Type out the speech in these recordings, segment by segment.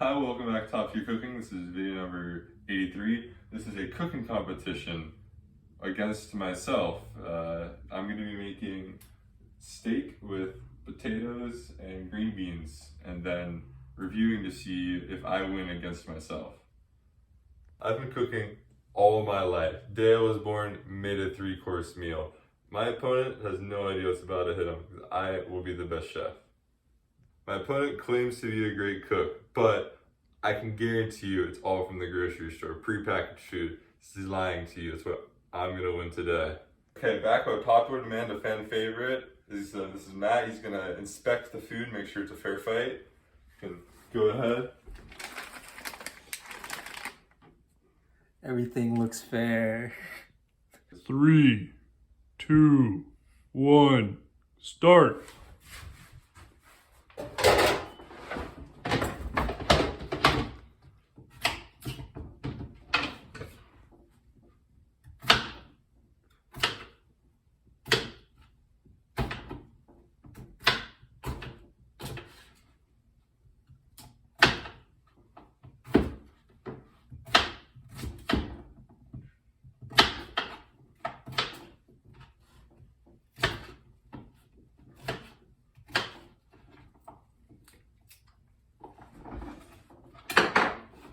Hi, welcome back to Top Tier Cooking. This is video number 83. This is a cooking competition against myself. I'm going to be making steak with potatoes and green beans and then reviewing to see if I win against myself. I've been cooking all of my life. The day I was born, made a 3-course meal. My opponent has no idea what's about to hit him because I will be the best chef. My opponent claims to be a great cook, but I can guarantee you it's all from the grocery store, prepackaged food. This is lying to you. That's what I'm gonna win today. Okay, back by popular demand, a fan favorite. This is Matt. He's gonna inspect the food, make sure it's a fair fight. You can go ahead. Everything looks fair. 3, 2, 1, start.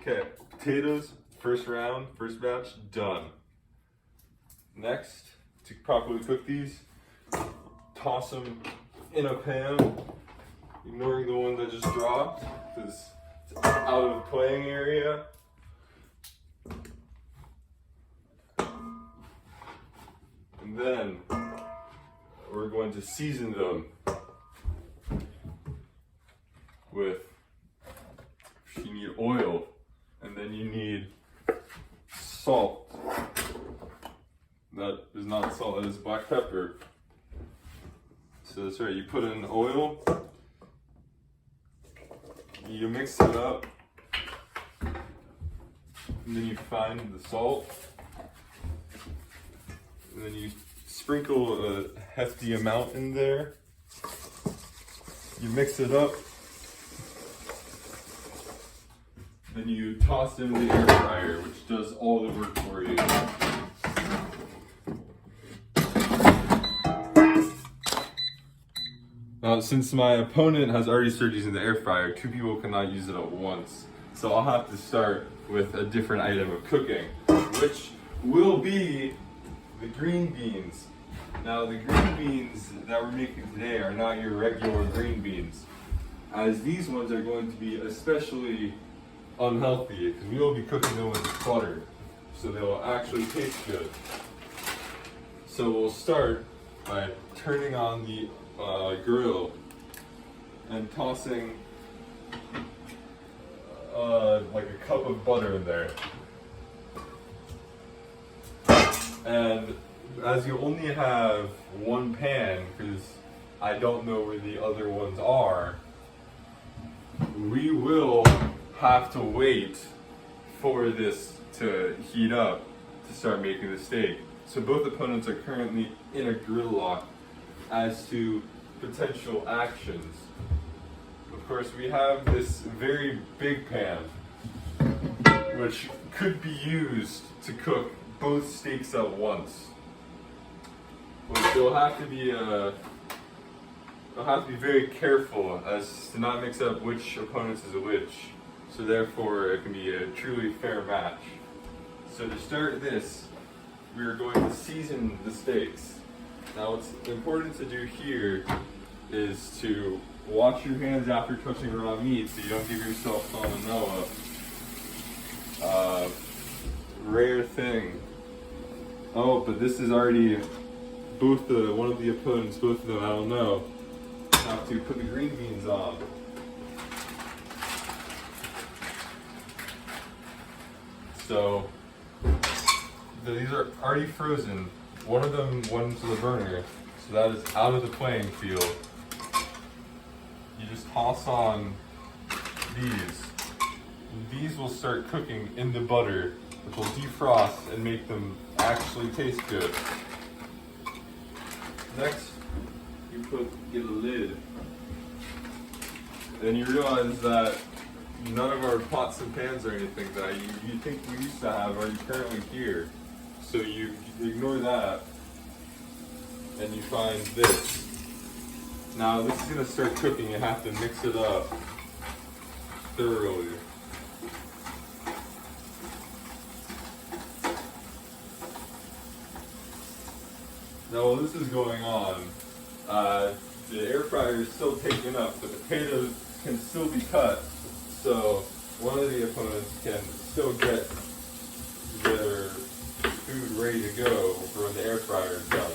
Okay, potatoes, first round, first batch, done. Next, to properly cook these, toss them in a pan, ignoring the ones I just dropped, because it's out of the playing area. And then, we're going to season them with, you need oil. And then you need salt. That is not salt, that is black pepper. So that's right, you put in oil, you mix it up, and then you find the salt, and then you sprinkle a hefty amount in there. You mix it up. Then you toss it in the air fryer, which does all the work for you. Now, since my opponent has already started using the air fryer, 2 people cannot use it at once. So I'll have to start with a different item of cooking, which will be the green beans. Now, the green beans that we're making today are not your regular green beans, as these ones are going to be especially unhealthy because we will be cooking them with butter, so they will actually taste good. So we'll start by turning on the grill and tossing like a cup of butter in there. And as you only have one pan, because I don't know where the other ones are, we will have to wait for this to heat up to start making the steak. So both opponents are currently in a gridlock as to potential actions. Of course, we have this very big pan, which could be used to cook both steaks at once. But you'll have to be very careful as to not mix up which opponents is which. So therefore, it can be a truly fair match. So to start this, we are going to season the steaks. Now what's important to do here is to wash your hands after touching raw meat so you don't give yourself salmonella. Rare thing. Oh, but this is already one of the opponents, both of them, I don't know, have to put the green beans on. So these are already frozen. One of them went into the burner, so that is out of the playing field. You just toss on these. These will start cooking in the butter, which will defrost and make them actually taste good. Next, you get a lid. Then you realize that none of our pots and pans or anything that you think we used to have are currently here. So you ignore that and you find this. Now this is gonna start cooking. You have to mix it up thoroughly. Now while this is going on, the air fryer is still taking up. The potatoes can still be cut, so one of the opponents can still get their food ready to go for when the air fryer is done.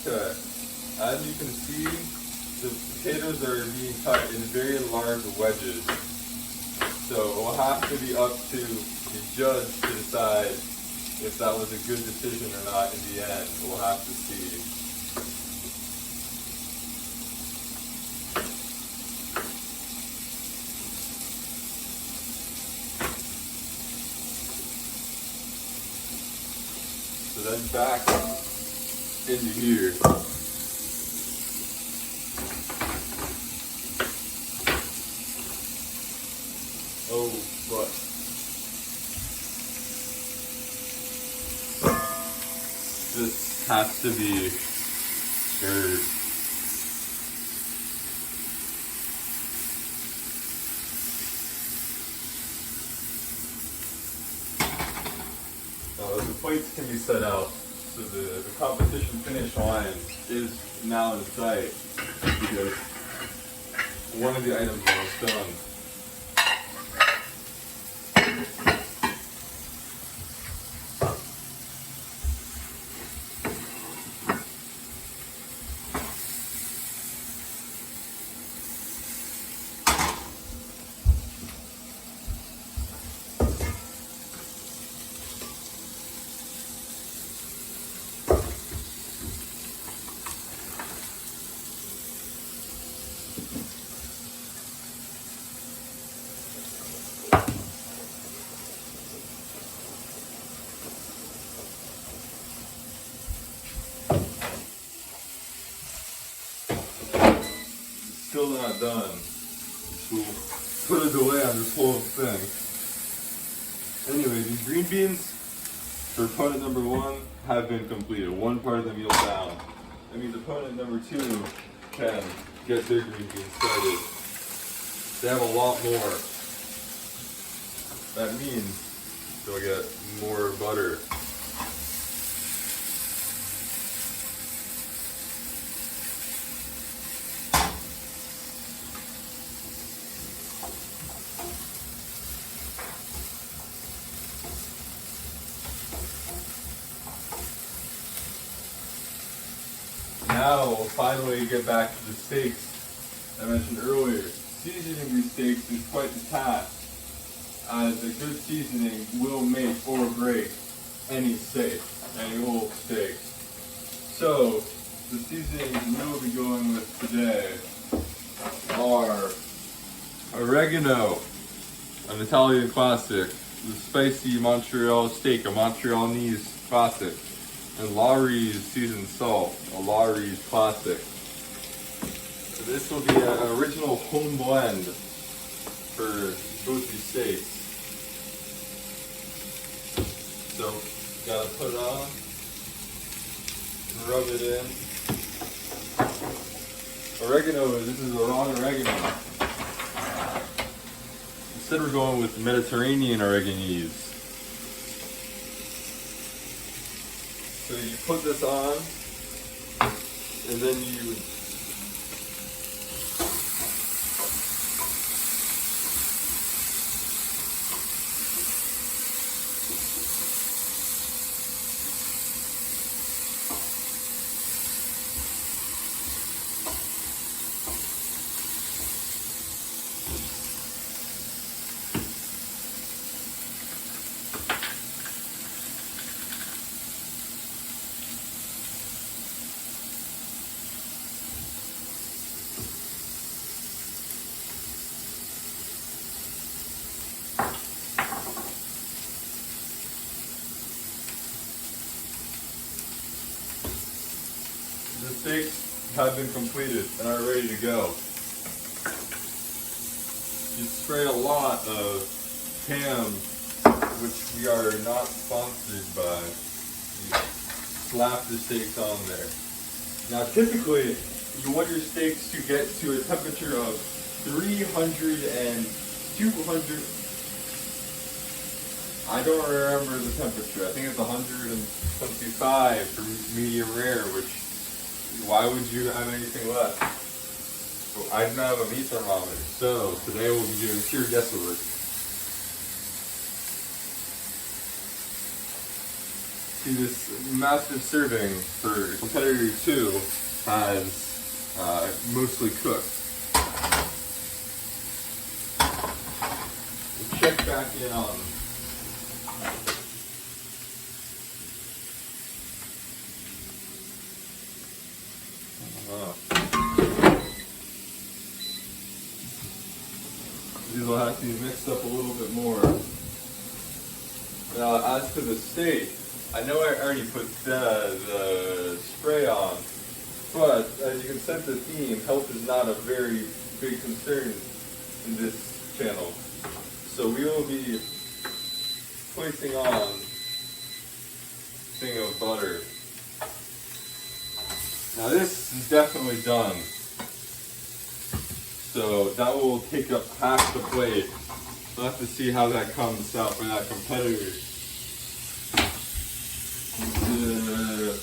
Okay, as you can see, the potatoes are being cut in very large wedges. So it will have to be up to the judge to decide if that was a good decision or not in the end. We'll have to see. So then back into here. Oh, but this has to be stirred. The plates can be set out, so the competition finish line is now in sight because one of the items is almost done. Still not done. We'll put it away on this whole thing. Anyway, these green beans for opponent number 1 have been completed. One part of the meal down. That means opponent number 2 can get their green beans started. They have a lot more. That means they'll get more butter. Now we'll finally get back to the steaks I mentioned earlier. Seasoning these steaks is quite the task, as a good seasoning will make or break any steak, any whole steak. So, the seasonings we'll be going with today are oregano, an Italian classic, the spicy Montreal steak, a Montrealese classic, and Lawry's seasoned salt, a Lawry's classic. So this will be an original home blend for both these steaks. So, gotta put it on, rub it in. Oregano, this is the wrong oregano. Instead we're going with Mediterranean oreganese. So you put this on, and then you The steaks have been completed and are ready to go. You spray a lot of ham, which we are not sponsored by. You slap the steaks on there. Now typically, you want your steaks to get to a temperature of 300 and 200. I don't remember the temperature. I think it's 125 for medium rare, which, why would you have anything less? Well, I didn't have a meat thermometer, so today we'll be doing pure guesswork. See, this massive serving for competitor 2 has mostly cooked. We'll check back in on these will have to be mixed up a little bit more. Now, as to the steak, I know I already put the spray on, but as you can sense the theme, health is not a very big concern in this channel. So we will be placing on a thing of butter. Now this is definitely done. So that will take up half the plate. We'll have to see how that comes out for that competitor. The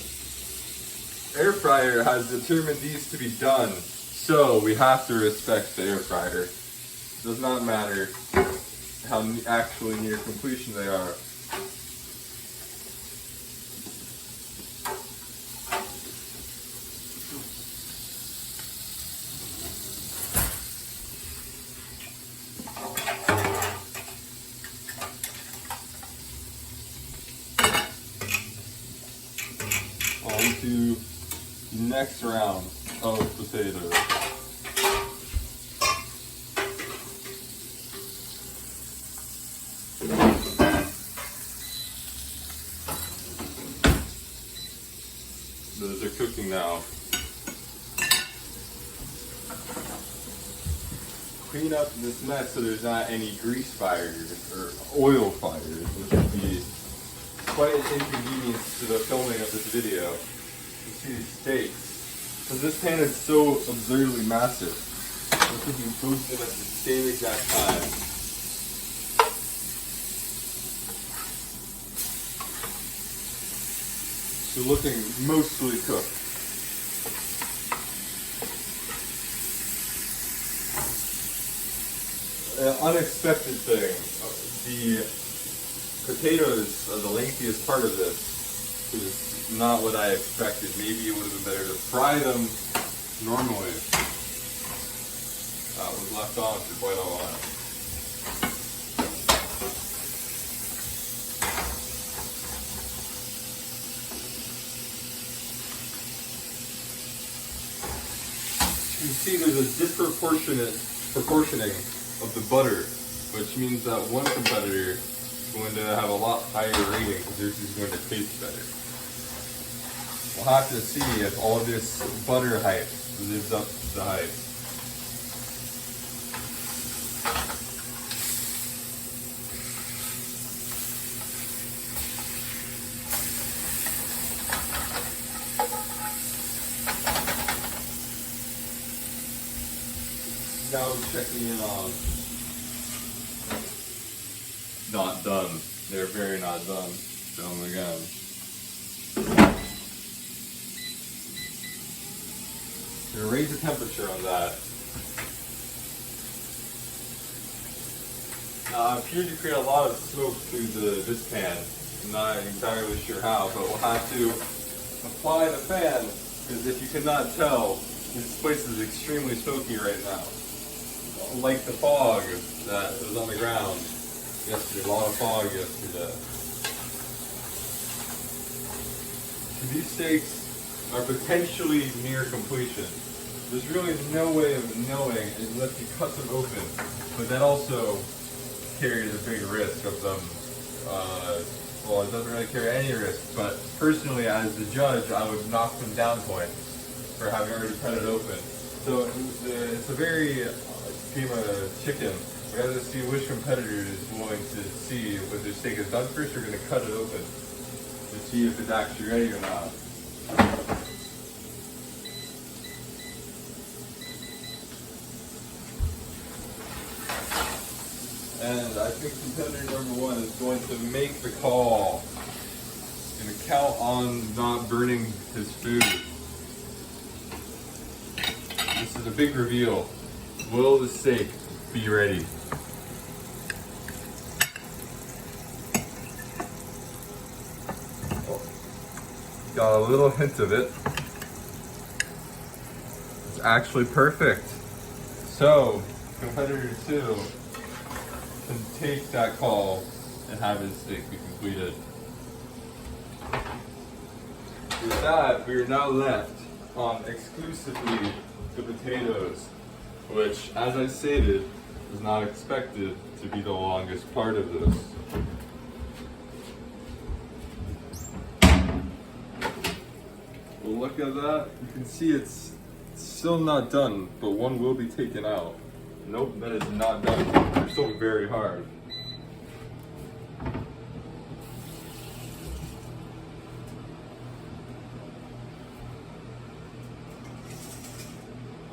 air fryer has determined these to be done, so we have to respect the air fryer. It does not matter how actually near completion they are. On to the next round of potatoes. Those are cooking now. Clean up this mess so there's not any grease fires or oil fires, which would be quite an inconvenience to the filming of this video. You see these steaks. Because this pan is so absurdly massive. I'm cooking both of them at the same exact time. So looking mostly cooked. An unexpected thing. The potatoes are the lengthiest part of this. Which is not what I expected. Maybe it would have been better to fry them normally. That was left on for quite a while. You can see there's a disproportionate proportioning of the butter, which means that one competitor is going to have a lot higher rating because theirs is going to taste better. We'll have to see if all this butter hype lives up to the hype. Now we're checking in on not done. They're very not done. Show them again. Gonna raise the temperature on that. Now I appear to create a lot of smoke through this pan. I'm not entirely sure how, but we'll have to apply the fan, because if you cannot tell, this place is extremely smoky right now. Like the fog that was on the ground yesterday, a lot of fog yesterday. So these steaks are potentially near completion. There's really no way of knowing unless you cut them open, but that also carries a big risk of them, well, it doesn't really carry any risk, but personally as the judge, I would knock them down point. for having already cut it open. So it's a very game of chicken. We have to see which competitor is willing to see if their steak is done first. We're going to cut it open to see if it's actually ready or not. And I think competitor number one is going to make the call. He's going to count on not burning his food. This is a big reveal. Will the steak be ready? Oh, got a little hint of it. It's actually perfect. So, competitor 2 can take that call and have his steak be completed. With that, we are now left on exclusively the potatoes, which, as I stated, is not expected to be the longest part of this. Well, look at that. You can see it's still not done, but one will be taken out. Nope, that is not done. They're still very hard.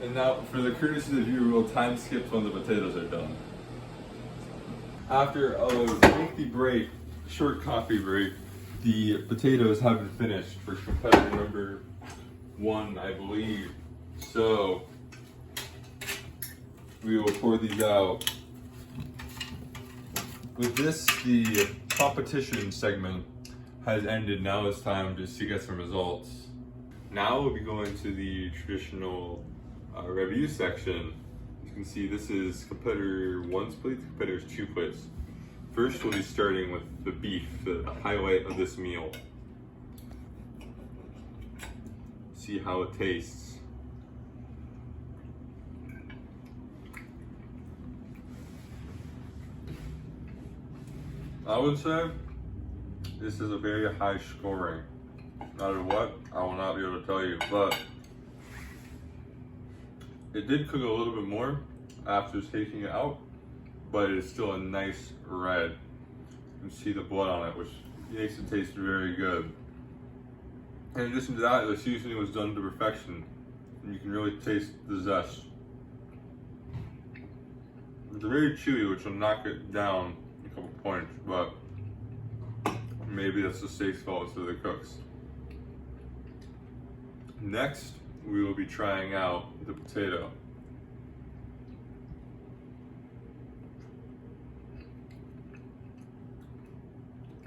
And now, for the courtesy of the viewer, we'll time skip when the potatoes are done. After a lengthy break, short coffee break, the potatoes have been finished for competitor number 1, I believe. So, we will pour these out. With this, the competition segment has ended. Now it's time just to get some results. Now we'll be going to the traditional review section. You can see this is competitor 1's plate, competitor's 2 plates. First, we'll be starting with the beef, the highlight of this meal. See how it tastes. I would say this is a very high scoring. Not matter what, I will not be able to tell you, but it did cook a little bit more after taking it out, but it is still a nice red. You can see the blood on it, which makes it taste very good. In addition to that, the seasoning was done to perfection, and you can really taste the zest. It's very chewy, which will knock it down a couple points, but maybe that's the steak's fault instead of the cook's. Next, we will be trying out the potato.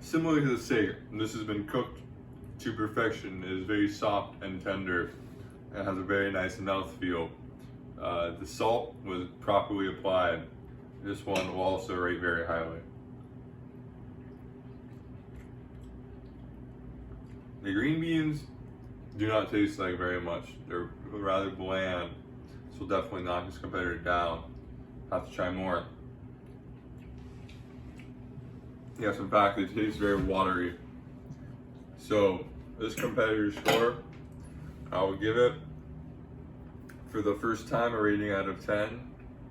Similar to the steak, this has been cooked to perfection. It is very soft and tender. It has a very nice mouthfeel. The salt was properly applied. This one will also rate very highly. The green beans do not taste like very much. They're rather bland. This will definitely knock this competitor down. Have to try more. Yes, in fact, it tastes very watery. So, this competitor's score, I will give it, for the first time, a rating out of 10.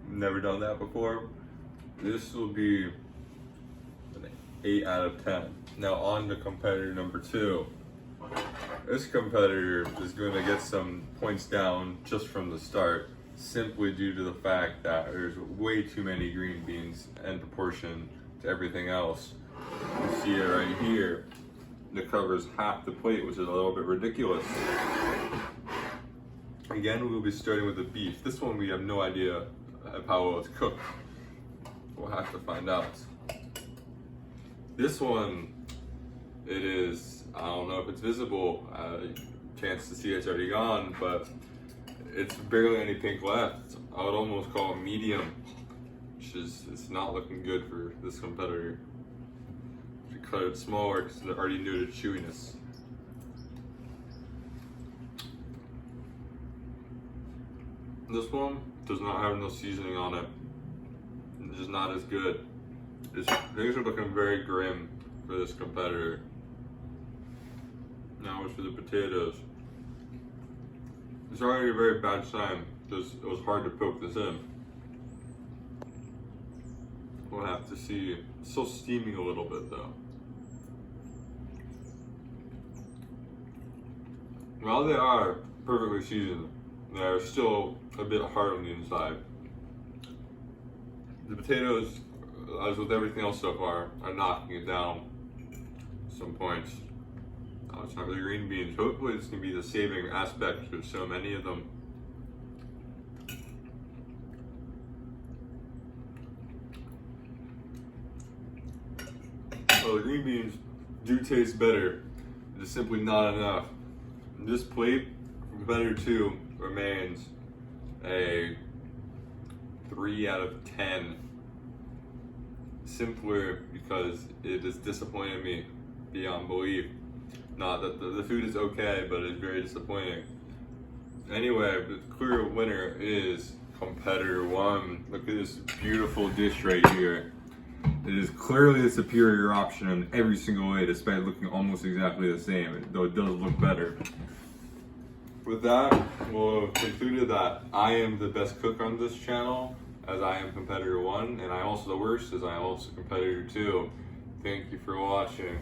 Never done that before. This will be an 8 out of 10. Now on to competitor number 2. This competitor is going to get some points down just from the start, simply due to the fact that there's way too many green beans in proportion to everything else. You see it right here. It covers half the plate, which is a little bit ridiculous. Again, we'll be starting with the beef. This one we have no idea of how well it's cooked. We'll have to find out. This one, it is, I don't know if it's visible, chance to see it's already gone, but it's barely any pink left. I would almost call it medium, which is, it's not looking good for this competitor. To cut it smaller because they're already new to chewiness. This one does not have no seasoning on it. It's just not as good. Things are looking very grim for this competitor. Now as for the potatoes. The It's already a very bad sign because it was hard to poke this in. We'll have to see. It's still steaming a little bit though. While they are perfectly seasoned, they are still a bit hard on the inside. The potatoes, as with everything else so far, are knocking it down at some points. Now it's time for the green beans. Hopefully it's going to be the saving aspect with so many of them. Well, the green beans do taste better. It's simply not enough. This plate, Competitor 2, remains a 3 out of 10. Simpler because it has disappointed me beyond belief. Not that the food is okay, but it's very disappointing. Anyway, the clear winner is Competitor 1. Look at this beautiful dish right here. It is clearly the superior option in every single way, despite looking almost exactly the same, though it does look better. With that, we'll have concluded that I am the best cook on this channel, as I am Competitor 1, and I am also the worst, as I am also Competitor 2. Thank you for watching.